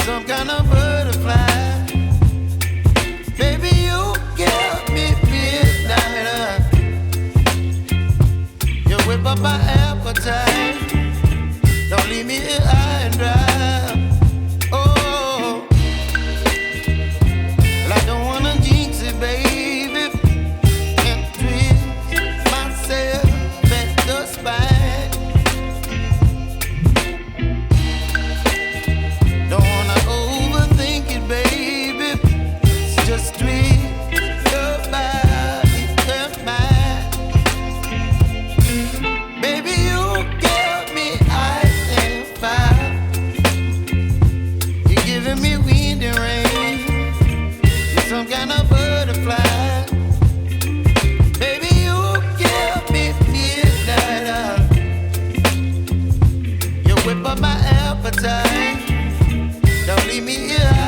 some kind of butterfly. Baby, you give me midnight. You whip up my appetite. Don't leave me here high and dry. Oh, well, I don't wanna jinx it, baby, and twist myself at the spine. Don't wanna overthink it, baby. It's just twist your body and mine. Baby, you give me ice and fire. You're giving me wind and rain. You're some kind of butterfly. Baby, you give me midnight. You whip up my appetite. Don't leave me here.